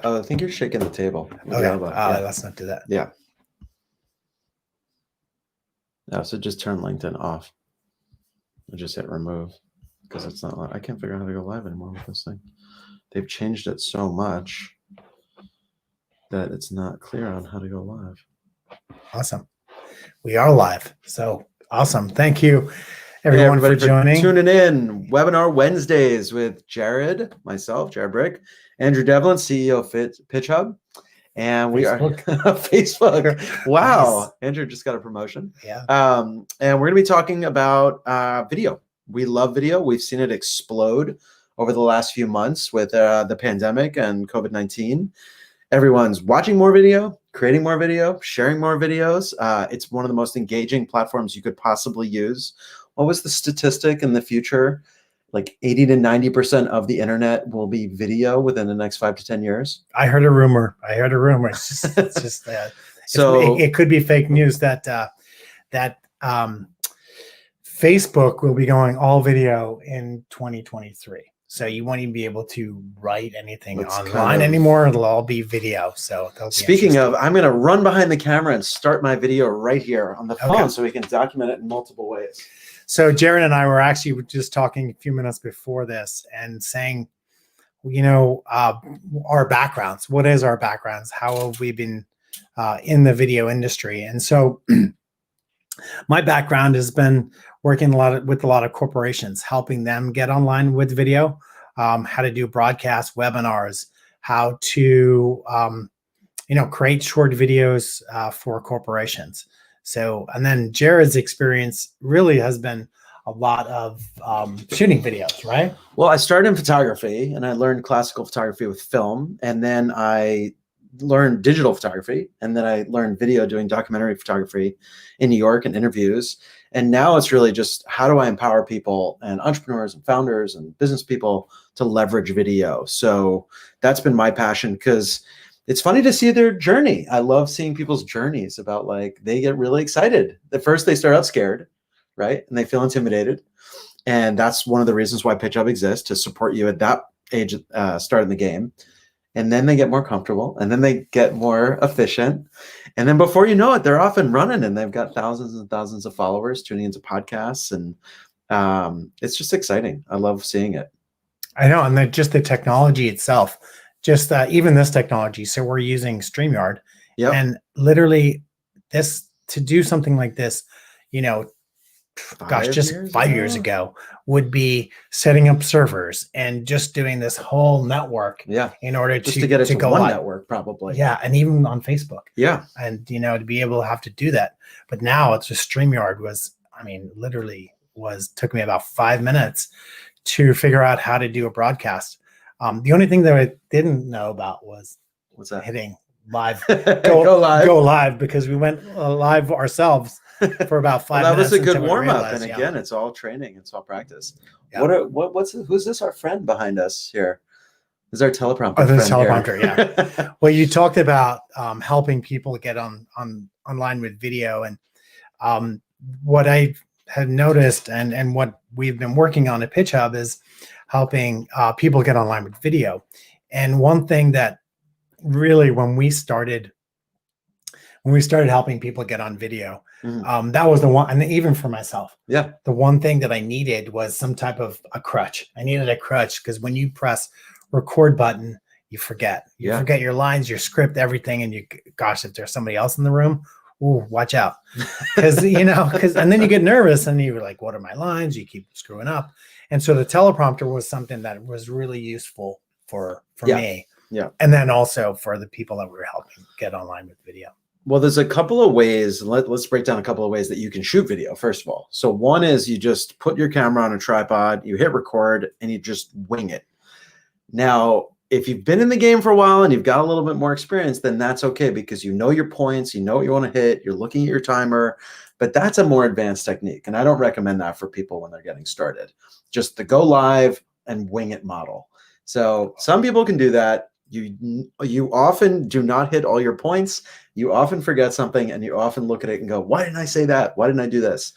Oh, I think you're shaking the table. Okay. Yeah. Let's not do that. Yeah. No, so just turn LinkedIn off. I'll just hit remove because it's not. I can't figure out how to go live anymore with this thing. They've changed it so much that it's not clear on how to go live. Awesome. We are live. So awesome. Thank you, everyone, for joining. Tuning in. Webinar Wednesdays with Jared, myself, Jared Brick, Andrew Devlin, CEO of PitchHub. And we are Facebook. Wow. Nice. Andrew just got a promotion. Yeah. And we're going to be talking about video. We love video. We've seen it explode over the last few months with the pandemic and COVID-19. Everyone's watching more video, creating more video, sharing more videos. It's one of the most engaging platforms you could possibly use. What was the statistic in the future? Like 80 to 90% of the internet will be video within the next 5 to 10 years. I heard a rumor. It's just so it could be fake news that Facebook will be going all video in 2023. So you won't even be able to write anything online anymore. It'll all be video. So speaking of, I'm going to run behind the camera and start my video right here on the phone so we can document it in multiple ways. So Jared and I were actually just talking a few minutes before this and saying, you know, our backgrounds. What is our backgrounds? How have we been in the video industry? And so my background has been working with a lot of corporations, helping them get online with video, how to do broadcast webinars, how to, create short videos for corporations. So, and then Jared's experience really has been a lot of shooting videos, right? Well, I started in photography and I learned classical photography with film. And then I learned digital photography. And then I learned video doing documentary photography in New York and interviews. And now it's really just how do I empower people and entrepreneurs and founders and business people to leverage video? So that's been my passion because it's funny to see their journey. I love seeing people's journeys about like, they get really excited. At first they start out scared, right? And they feel intimidated. And that's one of the reasons why PitchHub exists, to support you at that age, start in the game. And then they get more comfortable and then they get more efficient. And then before you know it, they're off and running and they've got thousands and thousands of followers tuning into podcasts. And it's just exciting. I love seeing it. I know. And just the technology itself. Just even this technology. So we're using StreamYard, and literally to do something like this, you know, just 5 years ago would be setting up servers and just doing this whole network. In order to get it to go one network, probably. Yeah, and even on Facebook. Yeah, and to be able to have to do that, but now it's just StreamYard literally took me about 5 minutes to figure out how to do a broadcast. The only thing that I didn't know about was hitting live, go live, because we went live ourselves for about 5 minutes. That was a good warm up. And again, it's all training. It's all practice. Yeah. Who's this? Our friend behind us here. This is our teleprompter. Oh, this teleprompter. Yeah. Well, you talked about helping people get online with video, and what I have noticed and what we've been working on at PitchHub is helping people get online with video. And one thing that really, when we started helping people get on video, that was the one, and even for myself, the one thing that I needed was some type of a crutch. I needed a crutch because when you press record button, you forget forget your lines, your script, everything. And if there's somebody else in the room, ooh, watch out. Because, and then you get nervous and you're like, what are my lines? You keep screwing up. And so the teleprompter was something that was really useful for me. Yeah. And then also for the people that we were helping get online with video. Well, there's a couple of ways. Let's break down a couple of ways that you can shoot video, first of all. So one is you just put your camera on a tripod, you hit record, and you just wing it. Now, if you've been in the game for a while and you've got a little bit more experience, then that's okay because you know your points, you know what you want to hit, you're looking at your timer, but that's a more advanced technique. And I don't recommend that for people when they're getting started. Just the go live and wing it model. So some people can do that. You often do not hit all your points. You often forget something and you often look at it and go, why didn't I say that? Why didn't I do this?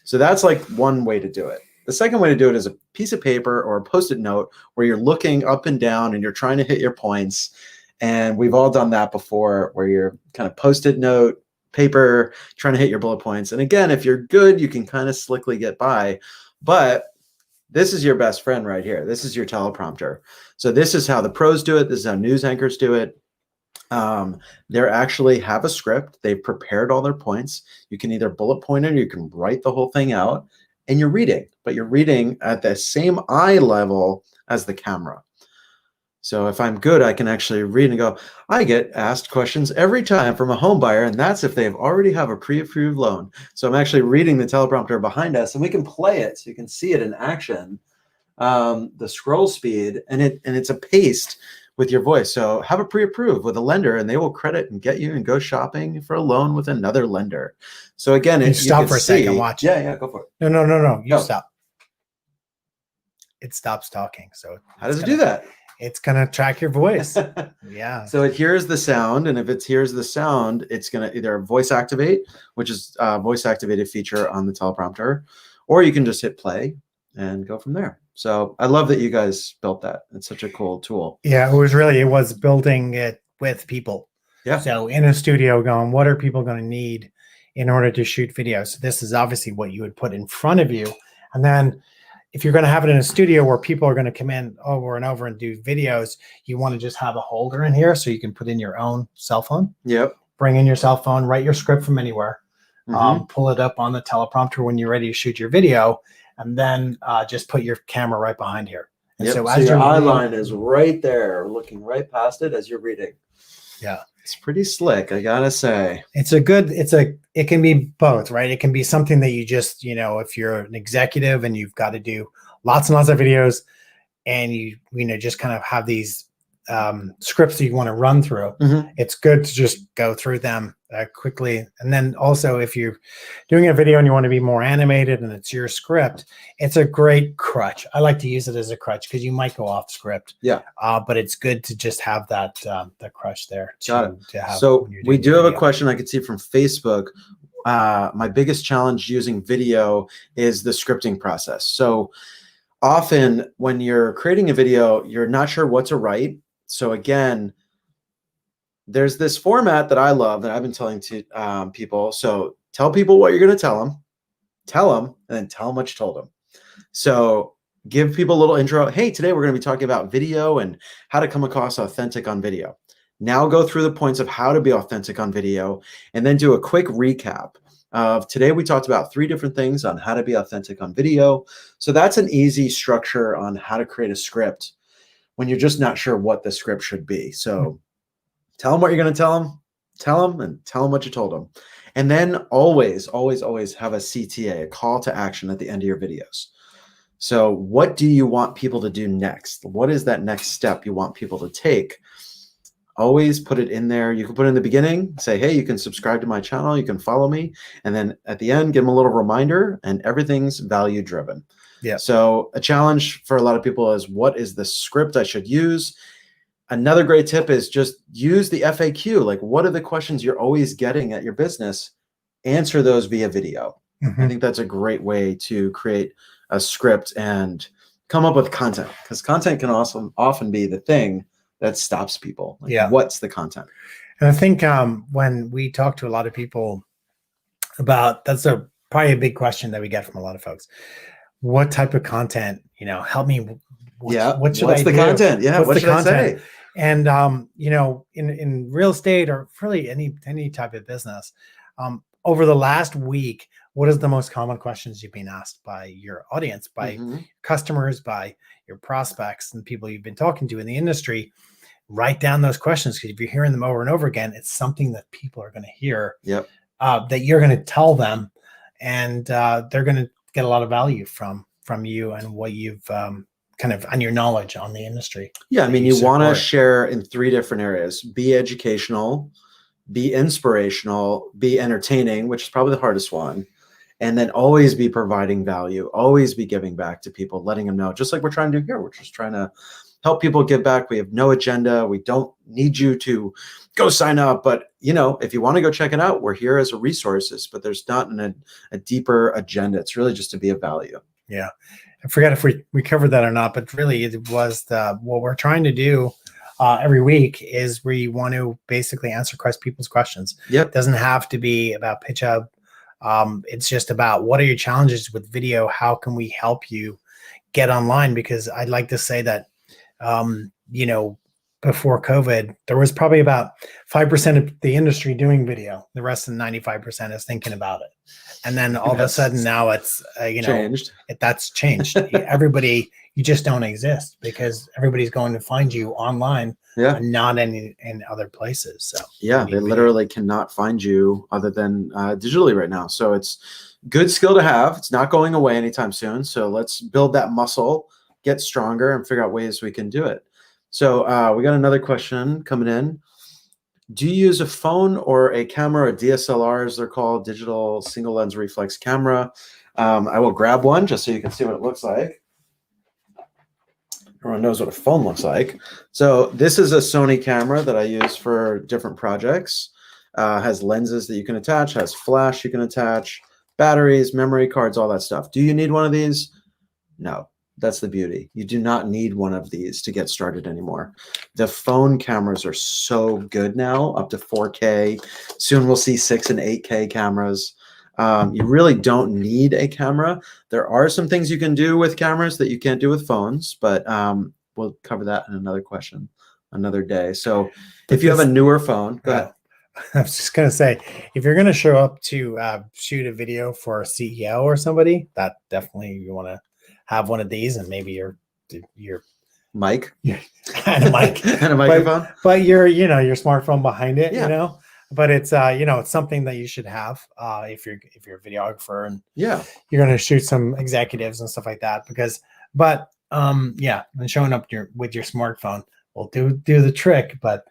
So that's like one way to do it. The second way to do it is a piece of paper or a Post-it note where you're looking up and down and you're trying to hit your points. And we've all done that before, where you're kind of post-it note, paper, trying to hit your bullet points. And again, if you're good, you can kind of slickly get by. But this is your best friend right here. This is your teleprompter. So this is how the pros do it. This is how news anchors do it. They actually have a script. They've prepared all their points. You can either bullet point it or you can write the whole thing out, and you're reading, but you're reading at the same eye level as the camera. So if I'm good, I can actually read and go, I get asked questions every time from a home buyer, and that's if they've already have a pre-approved loan. So I'm actually reading the teleprompter behind us, and we can play it so you can see it in action, the scroll speed, and it's a paste with your voice. So have a pre-approved with a lender, and they will credit and get you and go shopping for a loan with another lender. So again, you stop for a second, watch. Yeah, go for it. No. You stop. It stops talking. So how does it do that? It's going to track your voice. Yeah. So it hears the sound, and if it hears the sound, it's going to either voice activate, which is a voice activated feature on the teleprompter, or you can just hit play and go from there. So I love that you guys built that. It's such a cool tool. Yeah, it was building it with people. Yeah. So in a studio going, what are people going to need in order to shoot videos? So this is obviously what you would put in front of you. And then if you're going to have it in a studio where people are going to come in over and over and do videos, you want to just have a holder in here so you can put in your own cell phone. Yep. Bring in your cell phone, write your script from anywhere, pull it up on the teleprompter when you're ready to shoot your video, and then just put your camera right behiund here. And yep. so as your eye line is right there, looking right past it as you're reading. Yeah. It's pretty slick, I gotta say. It can be both, right? It can be something that you just, if you're an executive and you've got to do lots and lots of videos, and you just kind of have these scripts that you want to run through. It's good to just go through them quickly. And then also, if you're doing a video and you want to be more animated and it's your script, it's a great crutch. I like to use it as a crutch because you might go off script. Yeah. But it's good to just have that the crutch there. To have. So we do have a question I could see from Facebook. My biggest challenge using video is the scripting process. So often when you're creating a video, you're not sure what to write. So again, there's this format that I love that I've been telling to people. So tell people what you're going to tell them, and then tell them what you told them. So give people a little intro. Hey, today we're going to be talking about video and how to come across authentic on video. Now go through the points of how to be authentic on video, and then do a quick recap of today. We talked about 3 different things on how to be authentic on video. So that's an easy structure on how to create a script when you're just not sure what the script should be. So tell them what you're going to tell them, and tell them what you told them. And then always have a CTA, a call to action at the end of your videos. So what do you want people to do next? What is that next step you want people to take? Always put it in there. You can put it in the beginning, say, hey, you can subscribe to my channel, you can follow me. And then at the end, give them a little reminder, and everything's value driven. Yeah. So a challenge for a lot of people is, what is the script I should use? Another great tip is just use the FAQ. Like, what are the questions you're always getting at your business? Answer those via video. I think that's a great way to create a script and come up with content, because content can also often be the thing that stops people. Like, what's the content? And I think when we talk to a lot of people about, probably a big question that we get from a lot of folks. What type of content, help me. What should I do? Content? Yeah. What should I say? And, in real estate, or really any type of business, over the last week, what is the most common questions you've been asked by your audience, by customers, by your prospects, and people you've been talking to in the industry? Write down those questions, because if you're hearing them over and over again, it's something that people are going to hear, that you're going to tell them, and they're going to get a lot of value from you and what you've kind of on your knowledge on the industry. Yeah, I mean, you want to share in 3 different areas: be educational, be inspirational, be entertaining, which is probably the hardest one, and then always be providing value, always be giving back to people, letting them know, just like we're trying to do here. We're just trying to help people give back. We have no agenda. We don't need you to go sign up, but if you want to go check it out, we're here as a resources, but there's not a deeper agenda. It's really just to be of value. Yeah. I forget if we covered that or not, but really it was what we're trying to do every week is we want to basically answer people's questions. Yep. It doesn't have to be about PitchHub. It's just about what are your challenges with video? How can we help you get online? Because I'd like to say that, you know, before COVID, there was probably about 5% of the industry doing video. The rest of the 95% is thinking about it. And then all of a sudden now it's, you know, changed. That's changed. Everybody, you just don't exist because everybody's going to find you online, and not in other places. So yeah, they literally cannot find you other than digitally right now. So it's good skill to have. It's not going away anytime soon. So let's build that muscle, get stronger, and figure out ways we can do it. So we got another question coming in. Do you use a phone or a camera, a DSLR as they're called, digital single lens reflex camera? I will grab one just so you can see what it looks like. Everyone knows what a phone looks like. So this is a Sony camera that I use for different projects. Has lenses that you can attach, has flash you can attach, batteries, memory cards, all that stuff. Do you need one of these? No. That's the beauty. You do not need one of these to get started anymore. The phone cameras are so good now, up to 4K. Soon we'll see 6 and 8K cameras. You really don't need a camera. There are some things you can do with cameras that you can't do with phones, but we'll cover that in another question another day. So if you have a newer phone, go ahead. I was just going to say, if you're going to show up to shoot a video for a CEO or somebody, that definitely you want to have one of these, and maybe your mic and a mic and a microphone, but your smartphone behind it, yeah. You know. But it's it's something that you should have if you're a videographer and yeah, you're going to shoot some executives and stuff like that. And showing up with your smartphone will do the trick. But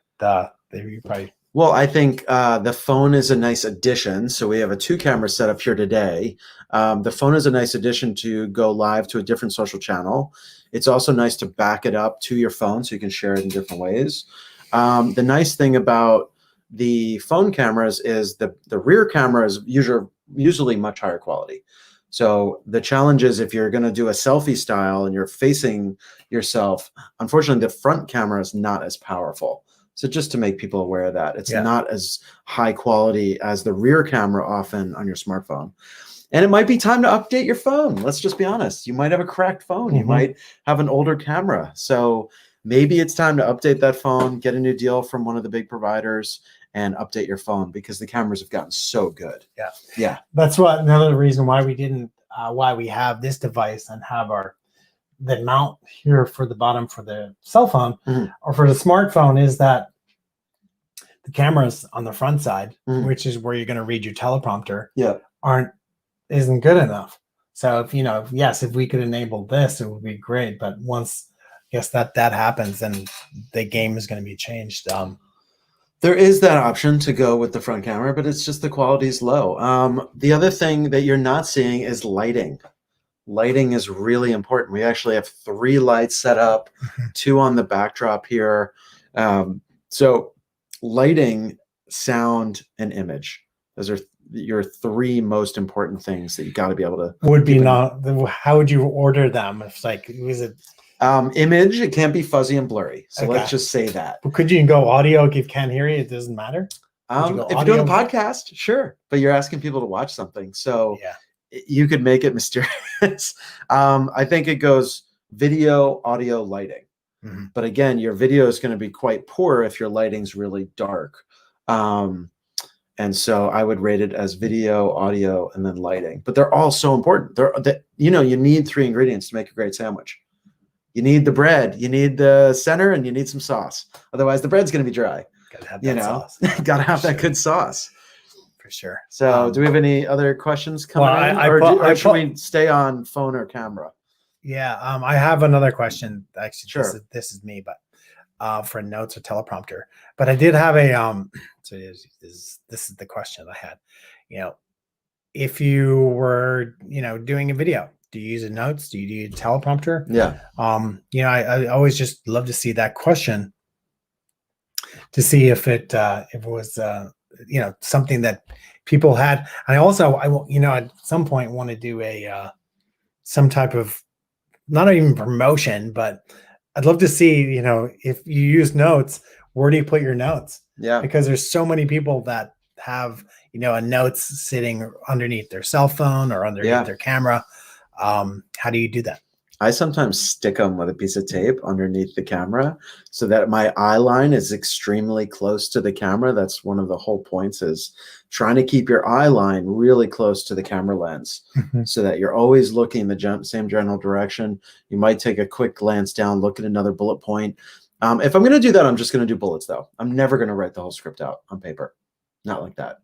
you probably. Well, I think the phone is a nice addition. So we have a 2-camera setup here today. The phone is a nice addition to go live to a different social channel. It's also nice to back it up to your phone so you can share it in different ways. The nice thing about the phone cameras is the rear camera is usually much higher quality. So the challenge is if you're going to do a selfie style and you're facing yourself, unfortunately, the front camera is not as powerful. So just to make people aware of that, it's not as high quality as the rear camera often on your smartphone. And it might be time to update your phone. Let's just be honest. You might have a cracked phone. You might have an older camera. So maybe it's time to update that phone, get a new deal from one of the big providers, and update your phone because the cameras have gotten so good. Yeah. That's another reason why we didn't, why we have this device and have the mount here for the bottom for the cell phone or for the smartphone is that the cameras on the front side, which is where you're going to read your teleprompter, isn't good enough. So if we could enable this, it would be great. But once that happens, then the game is going to be changed. There is that option to go with the front camera, but it's just the quality is low. The other thing that you're not seeing is lighting. Lighting is really important. We actually have 3 lights set up, 2 on the backdrop here. So lighting, sound, and image. Those are your 3 most important things that you got to be able to. How would you order them? It's like, is it image? It can't be fuzzy and blurry. So let's just say that. But could you go audio if you can't hear it? It doesn't matter. If you're doing a podcast, sure. But you're asking people to watch something. So you could make it mysterious. I think it goes video, audio, lighting. But again, your video is going to be quite poor if your lighting's really dark. And so I would rate it as video, audio, and then lighting. But they're all so important. You need 3 ingredients to make a great sandwich. You need the bread, you need the center, and you need some sauce. Otherwise, the bread's going to be dry. Gotta have that sauce. Gotta have that good sauce. For sure. So do we have any other questions coming in? Or should we stay on phone or camera? Yeah, I have another question. Actually, sure. This is me, but for notes or teleprompter. But I did have a so this is the question I had. If you were doing a video, do you use notes? Do you do a teleprompter? Yeah. I always just love to see that question to see if it was something that people had. I at some point want to do some type of, not even promotion, but I'd love to see, if you use notes, where do you put your notes? Yeah. Because there's so many people that have, a notes sitting underneath their cell phone or underneath their camera. How do you do that? I sometimes stick them with a piece of tape underneath the camera so that my eye line is extremely close to the camera. That's one of the whole points, is trying to keep your eye line really close to the camera lens so that you're always looking the same general direction. You might take a quick glance down, look at another bullet point. If I'm going to do that, I'm just going to do bullets, though. I'm never going to write the whole script out on paper. Not like that.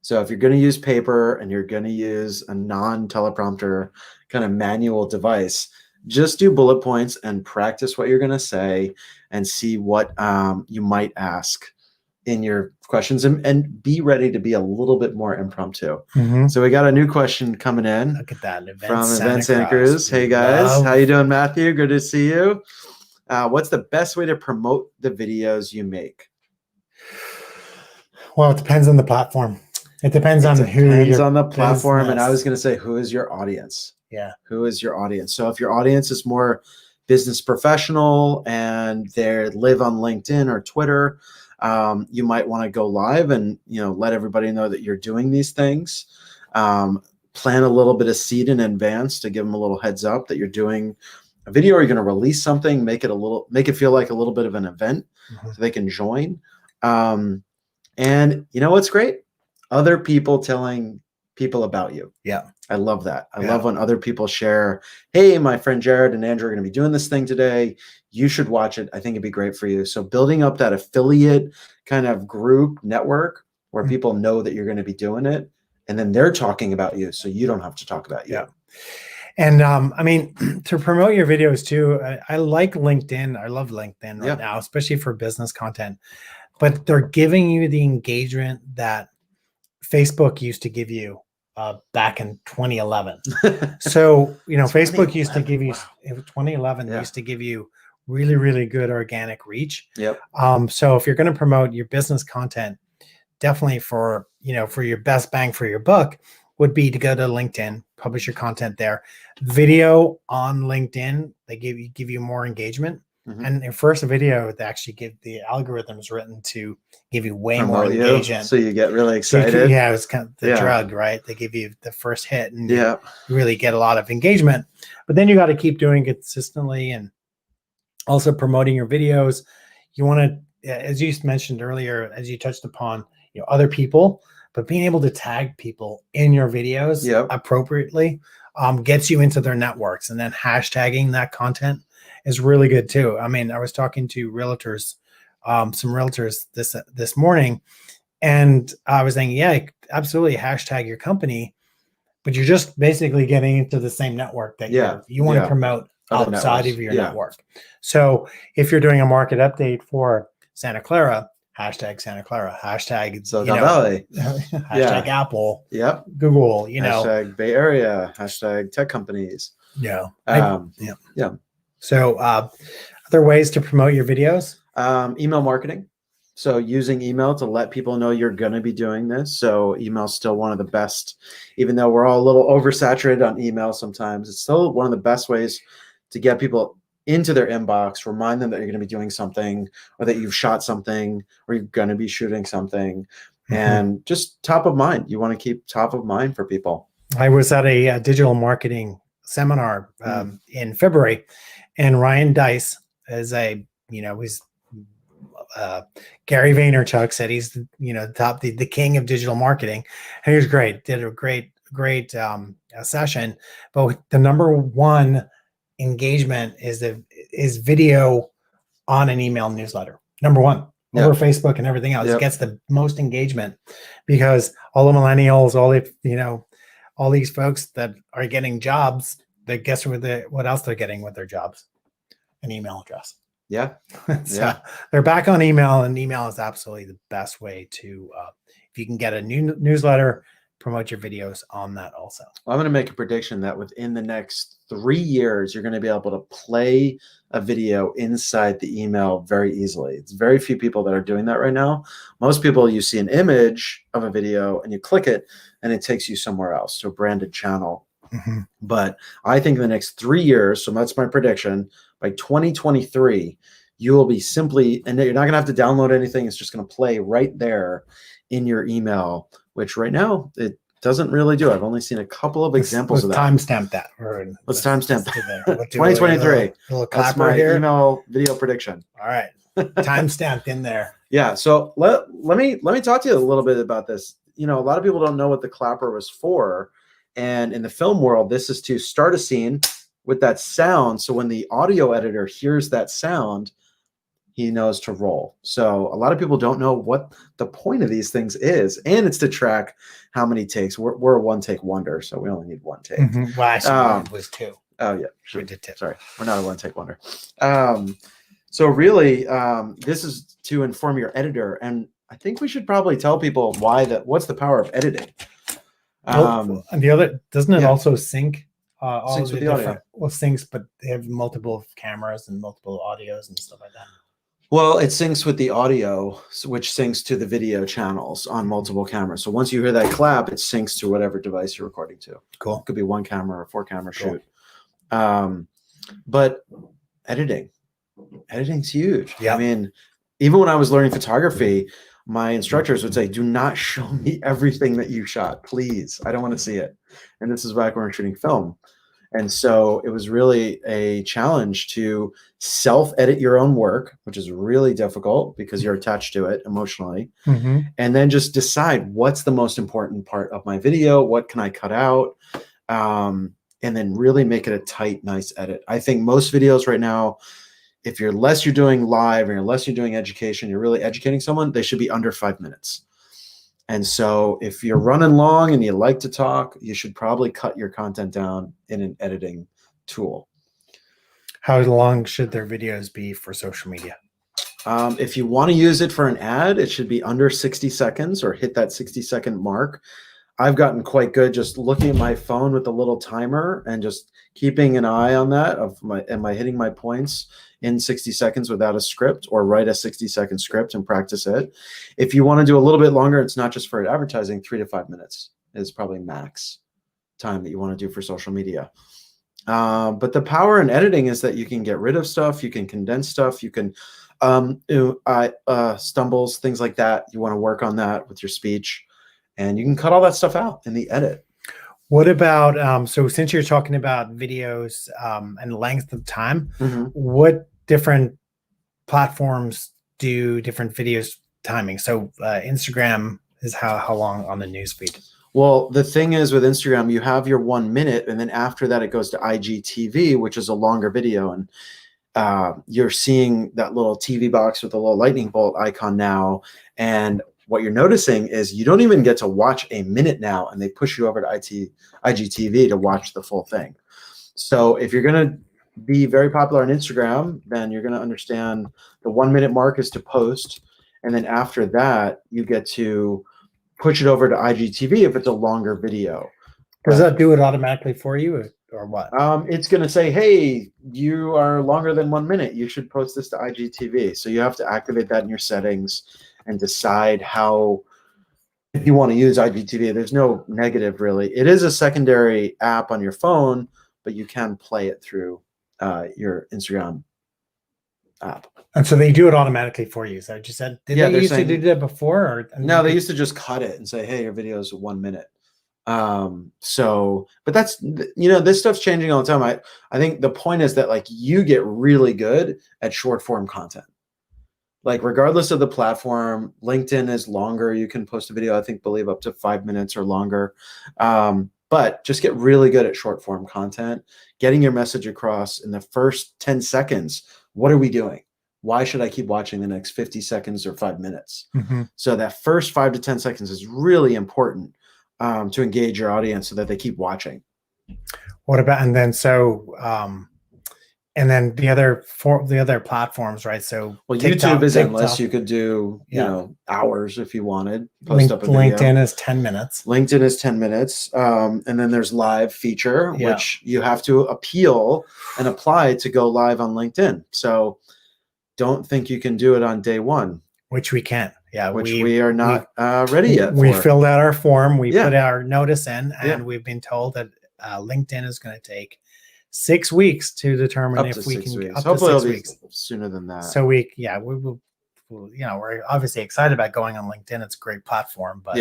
So if you're going to use paper and you're going to use a non-teleprompter kind of manual device, just do bullet points and practice what you're going to say and see what you might ask in your questions, and be ready to be a little bit more impromptu. So we got a new question coming in. Look at that. From Event Santa Cruz. Hey guys, how you doing, Matthew? Good to see you. What's the best way to promote the videos you make? Well, it depends on the platform. It depends on the platform. And I was going to say, who is your audience? Yeah. Who is your audience? So if your audience is more business professional and they live on LinkedIn or Twitter, you might want to go live and, let everybody know that you're doing these things. Plan a little bit of seed in advance to give them a little heads up that you're doing a video, or you're going to release something, make it feel like a little bit of an event so they can join. And you know what's great? Other people telling people about you. Yeah. I love that. I love when other people share, hey, my friend Jared and Andrew are going to be doing this thing today. You should watch it. I think it'd be great for you. So building up that affiliate kind of group network where people know that you're going to be doing it, and then they're talking about you, so you don't have to talk about you. Yeah. And I mean, to promote your videos too, I like LinkedIn. I love LinkedIn right now, especially for business content. But they're giving you the engagement that Facebook used to give you back in 2011. So, Facebook used to give you, 2011 used to give you really, really good organic reach. Yep. So if you're going to promote your business content, definitely for your best bang for your buck would be to go to LinkedIn, publish your content there. Video on LinkedIn, they give you more engagement. And your first video, they actually give the algorithms written to give you way more engagement. So you get really excited. Yeah, it was kind of the drug, right? They give you the first hit and you really get a lot of engagement. But then you got to keep doing it consistently and also promoting your videos. You want to, as you mentioned earlier, as you touched upon, other people, but being able to tag people in your videos appropriately gets you into their networks, and then hashtagging that content is really good too. I mean, I was talking to realtors, some realtors this morning, and I was saying, yeah, absolutely hashtag your company, but you're just basically getting into the same network that you want to promote outside of your network. So if you're doing a market update for Santa Clara, hashtag Santa Clara, hashtag Silicon Valley, hashtag Apple, hashtag Google, hashtag Bay Area, hashtag tech companies. So other ways to promote your videos? Email marketing. So using email to let people know you're going to be doing this. So email is still one of the best, even though we're all a little oversaturated on email sometimes, it's still one of the best ways to get people into their inbox, remind them that you're going to be doing something, or that you've shot something, or you're going to be shooting something, and just top of mind. You want to keep top of mind for people. I was at a digital marketing seminar in February, and Ryan Dice is he's Gary Vaynerchuk said he's the king of digital marketing, and he was great. Did a great session, but the number one engagement is video on an email newsletter. Number one, over Facebook and everything else. It gets the most engagement because all the millennials, all these folks that are getting jobs, they guess what else they're getting with their jobs? An email address. So they're back on email, and email is absolutely the best way to, if you can get a new newsletter, promote your videos on that also. Well, I'm going to make a prediction that within the next 3 years, you're going to be able to play a video inside the email very easily. It's very few people that are doing that right now. Most people, you see an image of a video and you click it and it takes you somewhere else to a branded channel. But I think in the next 3 years, so that's my prediction, By 2023, you will be simply, and you're not going to have to download anything. It's just going to play right there in your email, which right now it doesn't really do. I've only seen a couple of examples of that. Timestamp that. Let's timestamp that. that. 2023. Little That's my here. email video prediction. All right. Timestamped in there. Yeah. So let me talk to you a little bit about this. A lot of people don't know what the clapper was for. And in the film world, this is to start a scene with that sound. So when the audio editor hears that sound, he knows to roll. So a lot of people don't know what the point of these things is. And it's to track how many takes. We're a one-take wonder, so we only need one take. Mm-hmm. Well, actually, it was 2. Oh, yeah. We did 2. Sorry. We're not a one-take wonder. So really, this is to inform your editor. And I think we should probably tell people what's the power of editing. And the other, doesn't it also sync? All Syncs with the audio. Well, syncs, but they have multiple cameras and multiple audios and stuff like that. Well, it syncs with the audio, which syncs to the video channels on multiple cameras. So once you hear that clap, it syncs to whatever device you're recording to. Cool. It could be 1 camera or 4 camera shoot. But editing's huge. Yeah. I mean, even when I was learning photography, my instructors would say, do not show me everything that you shot, please. I don't want to see it. And this is back when we were shooting film. And so it was really a challenge to self-edit your own work, which is really difficult because you're attached to it emotionally. Mm-hmm. And then just decide what's the most important part of my video, what can I cut out, and then really make it a tight, nice edit. I think most videos right now, if you're doing live or unless you're doing education, you're really educating someone, they should be under 5 minutes. And so if you're running long and you like to talk, you should probably cut your content down in an editing tool. How long should their videos be for social media? If you want to use it for an ad, it should be under 60 seconds or hit that 60-second mark. I've gotten quite good just looking at my phone with a little timer and just keeping an eye on that am I hitting my points in 60 seconds without a script, or write a 60-second script and practice it. If you want to do a little bit longer, it's not just for advertising, 3 to 5 minutes is probably max time that you want to do for social media. But the power in editing is that you can get rid of stuff, you can condense stuff, you can stumbles, things like that. You want to work on that with your speech, and you can cut all that stuff out in the edit. What about, so since you're talking about videos and length of time, what different platforms do different videos timing? So Instagram is how long on the newsfeed? Well, the thing is with Instagram, you have your 1 minute, and then after that, it goes to IGTV, which is a longer video. And you're seeing that little TV box with a little lightning bolt icon now. And what you're noticing is you don't even get to watch a minute now, and they push you over to IGTV to watch the full thing. So if you're going to be very popular on Instagram, then you're going to understand the 1 minute mark is to post. And then after that, you get to push it over to IGTV if it's a longer video. Does that do it automatically for you, or what? It's going to say, hey, you are longer than 1 minute. You should post this to IGTV. So you have to activate that in your settings and decide how if you want to use IGTV. There's no negative, really. It is a secondary app on your phone, but you can play it through your Instagram app. And so they do it automatically for you. So you said, did they used to do that before? Or no, they used to just cut it and say, hey, your video is 1 minute. But that's, this stuff's changing all the time. I think the point is that like you get really good at short form content. Like regardless of the platform, LinkedIn is longer. You can post a video, I believe up to 5 minutes or longer. But just get really good at short form content, getting your message across in the first 10 seconds. What are we doing? Why should I keep watching the next 50 seconds or 5 minutes? So that first 5 to 10 seconds is really important to engage your audience so that they keep watching. What about, and then and then the other platforms, right? So YouTube is endless. You could do, hours if you wanted. Post up a video. LinkedIn is 10 minutes. LinkedIn is 10 minutes. And then there's live feature, which you have to appeal and apply to go live on LinkedIn. So don't think you can do it on day one. Which we can't. Yeah. Which we are not ready yet. We filled out our form. We put our notice in, and we've been told that LinkedIn is going to take 6 weeks to determine Up if to we 6 can weeks. up Hopefully to it'll 6 be weeks. sooner than that. So we will, we're obviously excited about going on LinkedIn. It's a great platform, but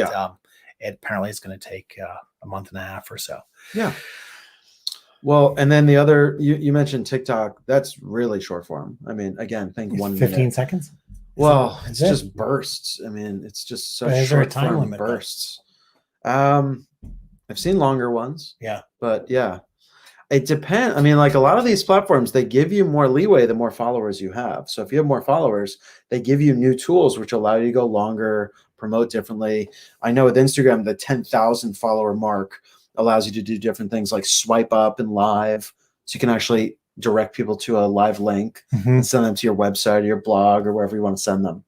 it apparently is going to take a month and a half or so. Yeah. Well, and then the other, you mentioned TikTok. That's really short form. I mean, again, think 1 minute. 15 seconds. Well, it's just bursts. I mean, it's just such short form bursts. I've seen longer ones. Yeah. But yeah, it depends. I mean, like a lot of these platforms, they give you more leeway the more followers you have. So if you have more followers, they give you new tools which allow you to go longer, promote differently. I know with Instagram, the 10,000 follower mark allows you to do different things like swipe up and live. So you can actually direct people to a live link and send them to your website or your blog or wherever you want to send them.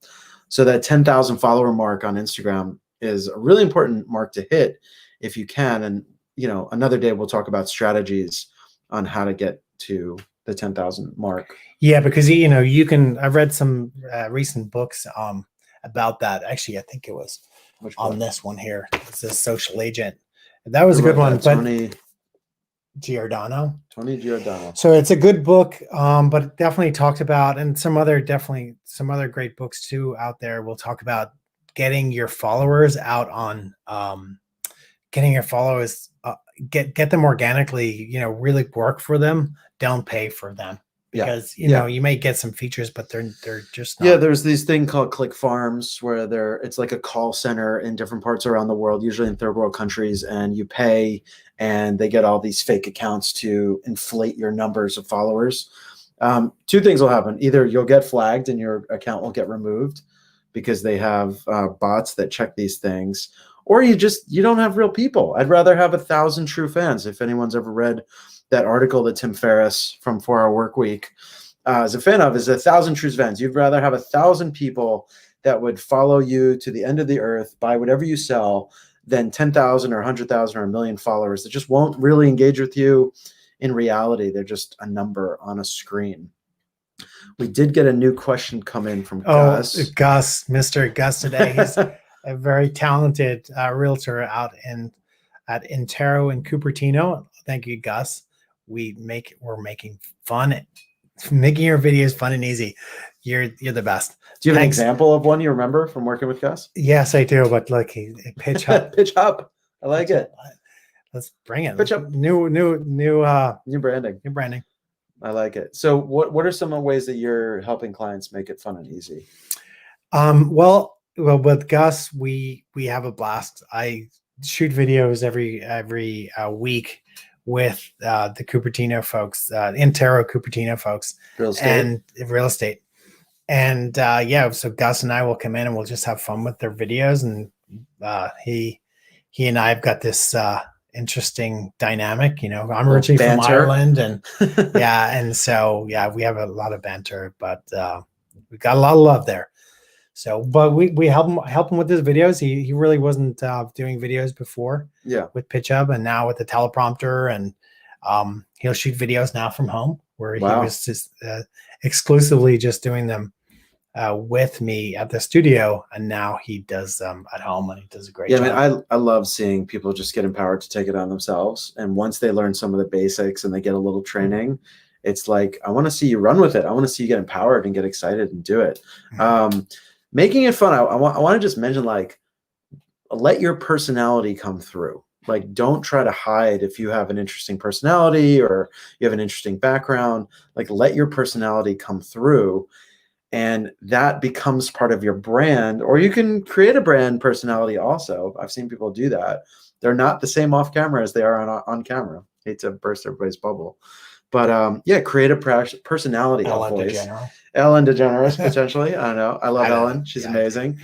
So that 10,000 follower mark on Instagram is a really important mark to hit if you can. And, you know, another day we'll talk about strategies on how to get to the 10,000 mark. Yeah, because, you know, you can, I've read some recent books about that. Actually, I think it was on this one here. It's a Social Agent. That was a good one. Tony Giordano. So it's a good book, but it definitely talked about, and some other great books too out there. We'll talk about getting your followers out on, getting your followers, get them organically, you know, really work for them. Don't pay for them. Because you know, you may get some features, but they're just not. Yeah, there's these thing called click farms where it's like a call center in different parts around the world, usually in third world countries, and you pay and they get all these fake accounts to inflate your numbers of followers. Two things will happen. Either you'll get flagged and your account will get removed because they have bots that check these things, or you don't have real people. I'd rather have 1,000 true fans. If anyone's ever read that article that Tim Ferriss from 4 Hour Workweek is a fan of, is 1,000 true fans. You'd rather have 1,000 people that would follow you to the end of the earth, buy whatever you sell, than 10,000 or 100,000 or 1 million followers that just won't really engage with you in reality. They're just a number on a screen. We did get a new question come in from Gus. Mr. Gus today. He's a very talented realtor out at Intero in Cupertino. Thank you, Gus. We're making your videos fun and easy. You're the best. Do you have an example of one you remember from working with Gus? Yes, I do. But look, PitchHub. PitchHub. I like it. Let's bring it. PitchHub. New branding. New branding. I like it. So what are some of the ways that you're helping clients make it fun and easy? Well, with Gus, we have a blast. I shoot videos every week with the Cupertino folks, Intero Cupertino folks, real estate. And so Gus and I will come in and we'll just have fun with their videos. And he and I have got this interesting dynamic. You know, I'm originally from Ireland, and and so we have a lot of banter, but we got a lot of love there. So, but we help him with his videos. He really wasn't doing videos before. With PitchHub, and now with the teleprompter, and he'll shoot videos now from home, where he was just exclusively just doing them with me at the studio, and now he does them at home, and he does a great job. I mean, I love seeing people just get empowered to take it on themselves, and once they learn some of the basics and they get a little it's like, I want to see you run with it. I want to see you get empowered and get excited and do it. Making it fun. I want to just mention, like, let your personality come through. Like, don't try to hide if you have an interesting personality or you have an interesting background. Like, let your personality come through, and that becomes part of your brand. Or you can create a brand personality also. I've seen people do that. They're not the same off camera as they are on camera. Hate to burst everybody's bubble. But create a personality. Ellen DeGeneres, potentially. I don't know. I love Ellen. She's amazing.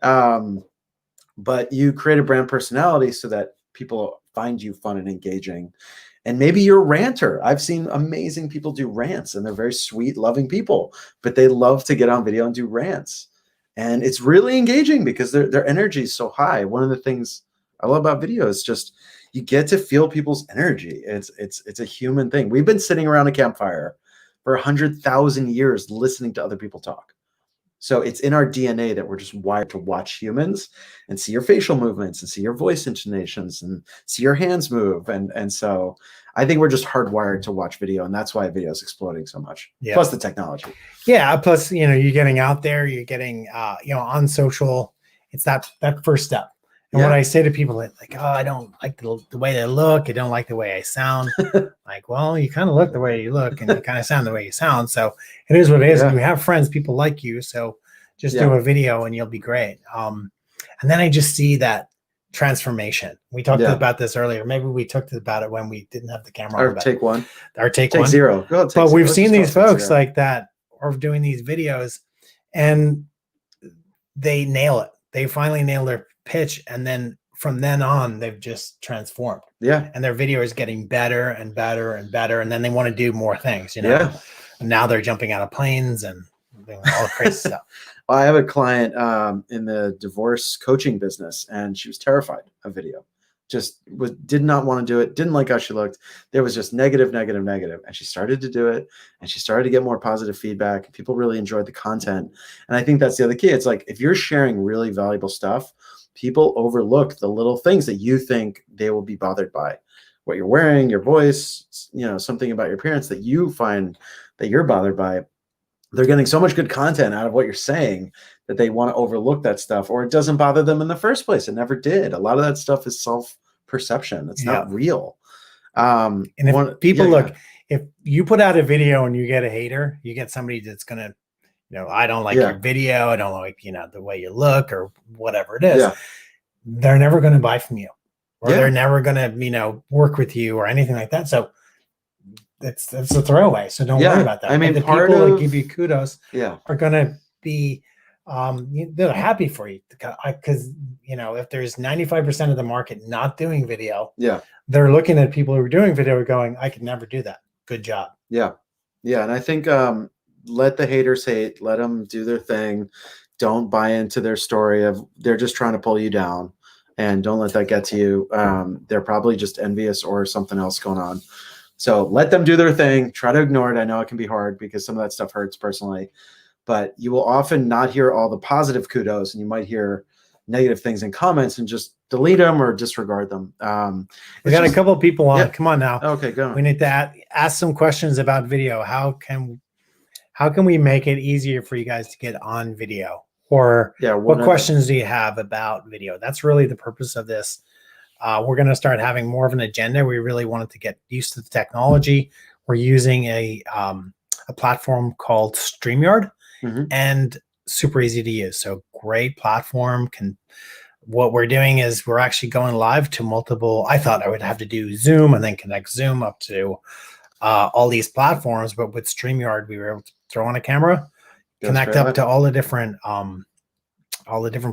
But you create a brand personality so that people find you fun and engaging. And maybe you're a ranter. I've seen amazing people do rants, and they're very sweet, loving people, but they love to get on video and do rants. And it's really engaging because their energy is so high. One of the things I love about video is just you get to feel people's energy. It's a human thing. We've been sitting around a campfire for 100,000 years listening to other people talk. So it's in our DNA that we're just wired to watch humans and see your facial movements and see your voice intonations and see your hands move. And so I think we're just hardwired to watch video, and that's why video is exploding so much. Yeah. Plus the technology. Yeah. Plus, you know, you're getting out there, you're getting, you know, on social. It's that first step. And what I say to people is like, oh, I don't like the way they look. I don't like the way I sound. Like, well, you kind of look the way you look and you kind of sound the way you sound. So it is what it is. And you have friends, people like you. So just do a video and you'll be great. And then I just see that transformation. We talked about this earlier. Maybe we talked about it when we didn't have the camera on. Take one. Or take one. Zero. Go ahead, but we've seen these folks like that are doing these videos and they nail it. They finally nail their pitch. And then from then on, they've just transformed. Yeah. And their video is getting better and better and better. And then they want to do more things, you know? Yeah. And now they're jumping out of planes and doing all crazy stuff. Well, I have a client in the divorce coaching business, and she was terrified of video. Just did not want to do it. Didn't like how she looked. There was just negative, negative, negative. And she started to do it, and she started to get more positive feedback. People really enjoyed the content. And I think that's the other key. It's like, if you're sharing really valuable stuff, people overlook the little things that you think they will be bothered by. What you're wearing, your voice, you know, something about your appearance that you find that you're bothered by. They're getting so much good content out of what you're saying that they want to overlook that stuff, or it doesn't bother them in the first place. It never did. A lot of that stuff is self-perception. It's not real. And if people look, if you put out a video and you get a hater, you get somebody that's going to, you know, I don't like your video. I don't like, you know, the way you look or whatever it is. Yeah. They're never going to buy from you, or they're never going to, you know, work with you or anything like that. So it's a throwaway. So don't worry about that. I mean, the people that give you kudos are going to be, they're happy for you because, you know, if there's 95% of the market not doing video, they're looking at people who are doing video going, I could never do that. Good job. Yeah. Yeah. And I think, let the haters hate, let them do their thing. Don't buy into their story of they're just trying to pull you down, and don't let that get to you. They're probably just envious or something else going on. So let them do their thing. Try to ignore it. I know it can be hard because some of that stuff hurts personally, but you will often not hear all the positive kudos, and you might hear negative things in comments and just delete them or disregard them. We got a couple of people on. Come on now. Okay, go on. We need to ask some questions about video. How can we make it easier for you guys to get on video? Or what questions do you have about video? That's really the purpose of this. We're going to start having more of an agenda. We really wanted to get used to the technology. We're using a platform called StreamYard, and super easy to use. So great platform. What we're doing is we're actually going live to multiple. I thought I would have to do Zoom and then connect Zoom up to all these platforms, but with StreamYard, we were able to throw on a camera, connect up to all the different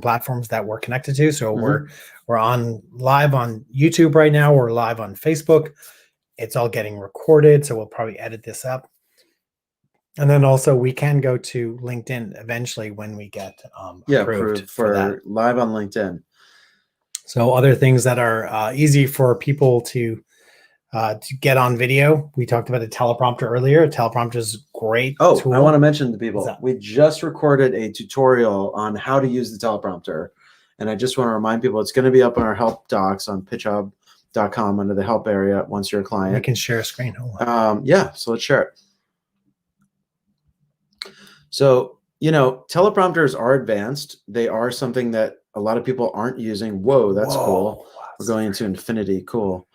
platforms that we're connected to. So we're on live on YouTube right now. We're live on Facebook. It's all getting recorded, so we'll probably edit this up. And then also we can go to LinkedIn eventually when we get approved for that. Live on LinkedIn. So other things that are easy for people to get on video. We talked about the teleprompter earlier. Teleprompter is great. Oh, tool. I want to mention to people, we just recorded a tutorial on how to use the teleprompter. And I just want to remind people, it's going to be up on our help docs on PitchHub.com under the help area once you're a client. We can share a screen. Yeah, so let's share it. So, you know, teleprompters are advanced. They are something that a lot of people aren't using. Whoa, that's cool. We're going into infinity. Cool.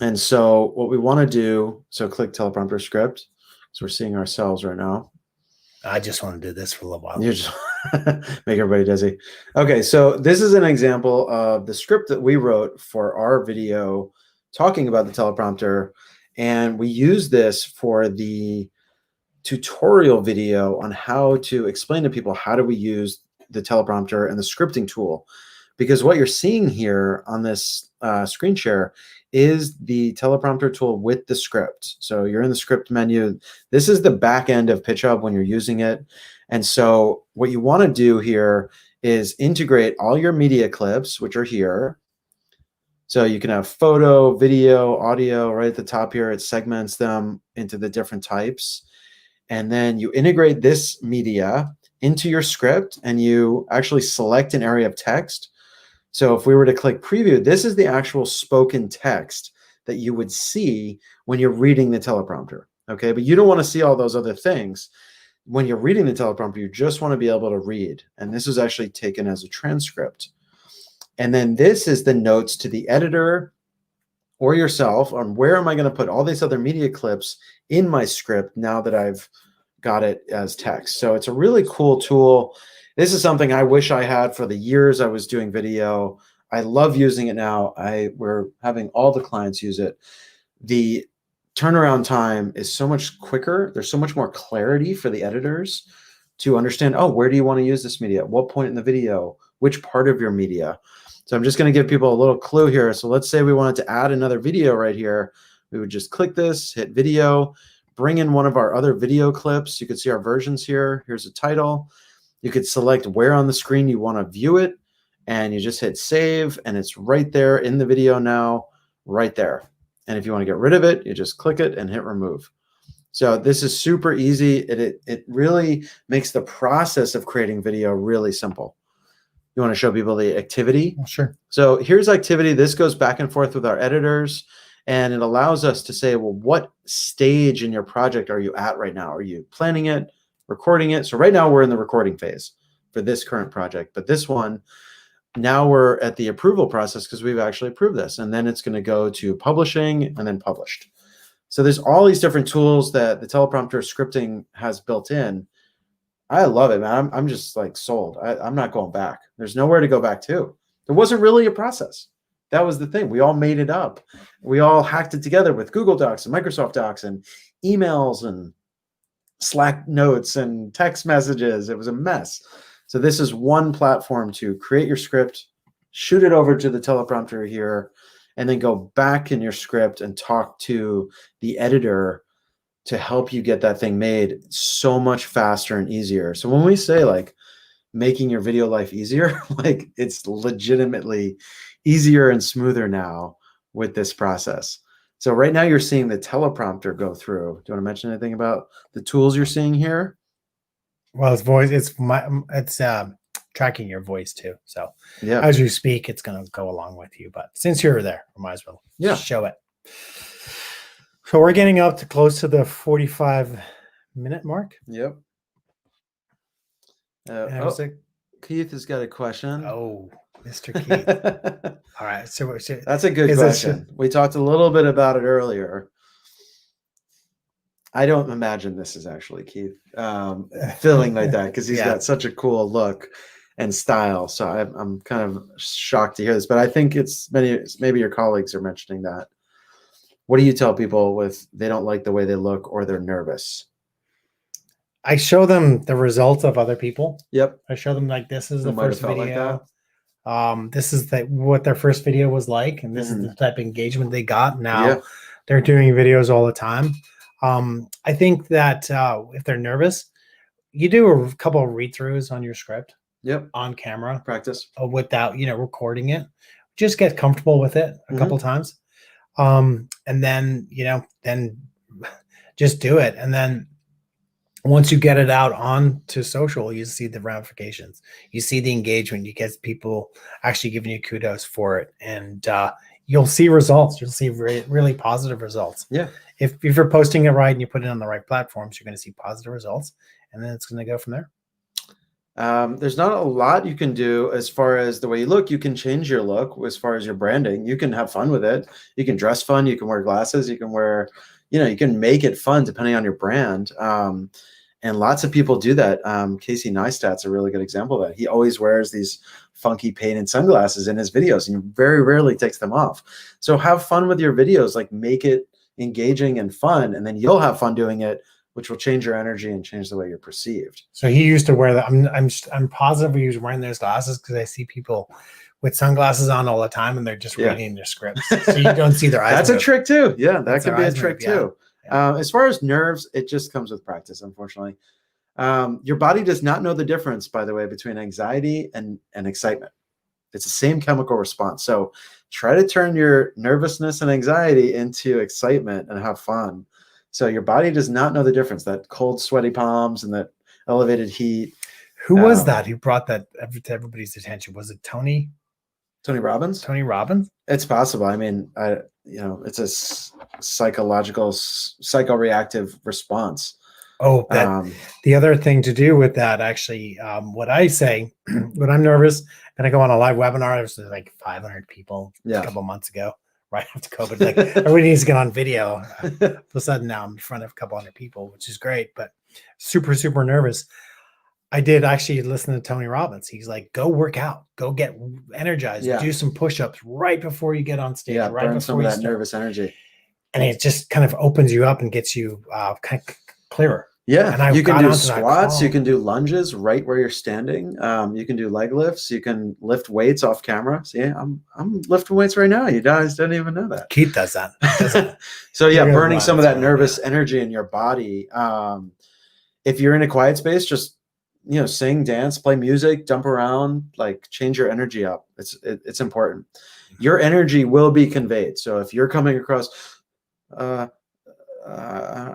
And so what we want to do, so click Teleprompter Script. So we're seeing ourselves right now. I just want to do this for a little while. You just make everybody dizzy. Okay, so this is an example of the script that we wrote for our video talking about the teleprompter. And we use this for the tutorial video on how to explain to people how do we use the teleprompter and the scripting tool. Because what you're seeing here on this screen share is the teleprompter tool with the script. So you're in the script menu. This is the back end of PitchHub when you're using it. And so what you want to do here is integrate all your media clips, which are here. So you can have photo, video, audio right at the top here. It segments them into the different types. And then you integrate this media into your script, and you actually select an area of text. So if we were to click preview, this is the actual spoken text that you would see when you're reading the teleprompter. Okay, but you don't want to see all those other things. When you're reading the teleprompter, you just want to be able to read. And this is actually taken as a transcript. And then this is the notes to the editor or yourself on where am I going to put all these other media clips in my script now that I've got it as text. So it's a really cool tool. This is something I wish I had for the years I was doing video. I love using it now. We're having all the clients use it. The turnaround time is so much quicker. There's so much more clarity for the editors to understand, oh, where do you want to use this media? At what point in the video? Which part of your media? So I'm just going to give people a little clue here. So let's say we wanted to add another video right here. We would just click this, hit video, bring in one of our other video clips. You can see our versions here. Here's a title. You could select where on the screen you want to view it, and you just hit save, and it's right there in the video now, right there. And if you want to get rid of it, you just click it and hit remove. So this is super easy. It really makes the process of creating video really simple. You want to show people the activity? Well, sure. So here's activity. This goes back and forth with our editors, and it allows us to say, well, what stage in your project are you at right now? Are you planning it, recording it? So right now we're in the recording phase for this current project, but this one, now we're at the approval process because we've actually approved this, and then it's going to go to publishing and then published. So there's all these different tools that the teleprompter scripting has built in. I love it, man. I'm just like sold. I'm not going back. There's nowhere to go back to. There wasn't really a process. That was the thing. We all made it up. We all hacked it together with Google Docs and Microsoft Docs and emails and Slack notes and text messages. It was a mess. So this is one platform to create your script, shoot it over to the teleprompter here, and then go back in your script and talk to the editor to help you get that thing made so much faster and easier. So when we say like making your video life easier, like it's legitimately easier and smoother now with this process. So right now you're seeing the teleprompter go through. Do you want to mention anything about the tools you're seeing here? Well, it's voice. It's tracking your voice too. So yeah, as you speak, it's going to go along with you. But since you're there, we might as well show it. So we're getting up to close to the 45-minute mark. Yep. Keith has got a question. Oh, Mr. Keith. All right. So that's a good question. We talked a little bit about it earlier. I don't imagine this is actually Keith feeling like that because he's got such a cool look and style. So I'm kind of shocked to hear this, but I think it's maybe your colleagues are mentioning that. What do you tell people with they don't like the way they look or they're nervous? I show them the results of other people. Yep. I show them like this is the first video. This is what their first video was like, and this is the type of engagement they got. Now they're doing videos all the time. I think that if they're nervous, you do a couple of read-throughs on your script. Yep. On camera. Practice. Without, recording it. Just get comfortable with it a couple times. And then, then just do it. And then once you get it out onto social, you see the ramifications. You see the engagement. You get people actually giving you kudos for it. And you'll see results. You'll see really positive results. Yeah. If you're posting it right and you put it on the right platforms, you're going to see positive results. And then it's going to go from there. There's not a lot you can do as far as the way you look. You can change your look as far as your branding. You can have fun with it. You can dress fun. You can wear glasses. You can wear, you can make it fun depending on your brand. And lots of people do that. Casey Neistat's a really good example of that. He always wears these funky painted sunglasses in his videos and he very rarely takes them off. So have fun with your videos, like make it engaging and fun, and then you'll have fun doing it, which will change your energy and change the way you're perceived. So he used to wear that. I'm positive he was wearing those glasses because I see people with sunglasses on all the time and they're just reading their scripts. So you don't see their eyes. That's a trick too. Yeah, that could be a trick too. Yeah. As far as nerves, it just comes with practice, unfortunately. Your body does not know the difference, by the way, between anxiety and excitement. It's the same chemical response. So try to turn your nervousness and anxiety into excitement and have fun. So your body does not know the difference, that cold, sweaty palms and that elevated heat. Who was that who brought that to everybody's attention? Was it Tony Robbins? Tony Robbins? It's possible. I mean, it's a psychoreactive response. Oh, the other thing to do with that, actually, what I say when I'm nervous and I go on a live webinar, there's like 500 people a couple months ago, right after COVID. Like everybody needs to get on video. All of a sudden now I'm in front of a couple hundred people, which is great, but super, super nervous. I did actually listen to Tony Robbins. He's like, go work out, go get energized, do some push-ups right before you get on stage. Yeah, right burn before some of that nervous energy. And it just kind of opens you up and gets you kind of clearer. Yeah, and you can do squats, you can do lunges right where you're standing. You can do leg lifts, you can lift weights off camera. See, I'm lifting weights right now. You guys don't even know that. Keith does that. So yeah, burning some of that nervous energy in your body. If you're in a quiet space, just sing, dance, play music, dump around, like change your energy up. It's important. Your energy will be conveyed. So if you're coming across I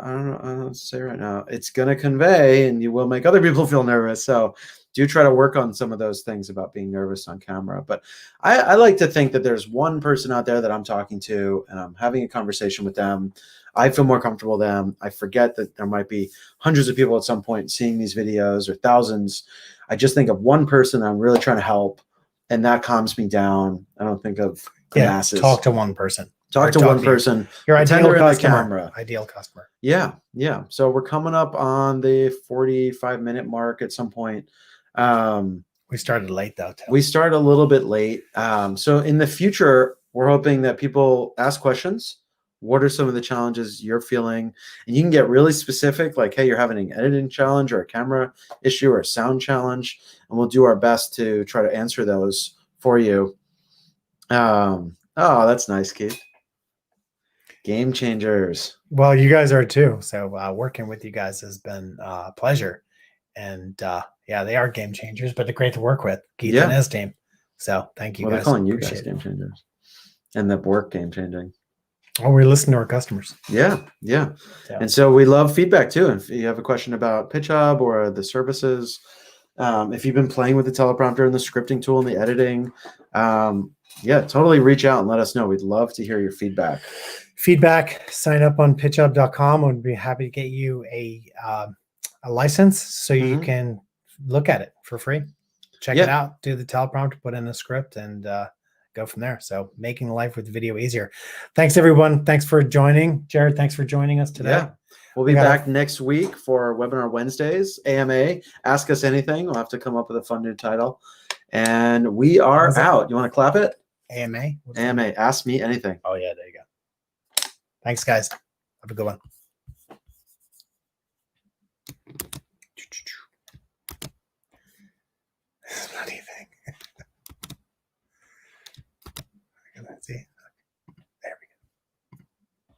don't know what to say right now. It's going to convey, and you will make other people feel nervous. So do try to work on some of those things about being nervous on camera. But I like to think that there's one person out there that I'm talking to and I'm having a conversation with them. I feel more comfortable with them. I forget that there might be hundreds of people at some point seeing these videos or thousands. I just think of one person I'm really trying to help, and that calms me down. I don't think of the masses. Talk to one person. Talk to one person. Your ideal customer. Camera. Ideal customer. Yeah. So we're coming up on the 45-minute mark at some point. We started late though. We started a little bit late. So in the future, we're hoping that people ask questions. What are some of the challenges you're feeling? And you can get really specific, like, hey, you're having an editing challenge or a camera issue or a sound challenge, and we'll do our best to try to answer those for you. Oh, that's nice, Keith. Game changers. Well, you guys are too. So working with you guys has been a pleasure. And they are game changers, but they're great to work with, Keith and his team. So thank you guys. They're calling you guys game changers. And the work game changing. Oh, we listen to our customers. Yeah. And so we love feedback too. If you have a question about PitchHub or the services, if you've been playing with the teleprompter and the scripting tool and the editing, totally reach out and let us know. We'd love to hear your feedback. Sign up on pitchhub.com. We'd be happy to get you a license so you can look at it for free. Check it out, do the teleprompter, put in a script, and go from there. So making life with video easier. Thanks, everyone. Thanks for joining. Jared, thanks for joining us today. Yeah. We'll be back next week for Webinar Wednesdays, AMA. Ask us anything. We'll have to come up with a fun new title. And we are out. You want to clap it? AMA? AMA. Ask me anything. Oh, yeah. There you go. Thanks, guys. Have a good one. Bloody thing. See?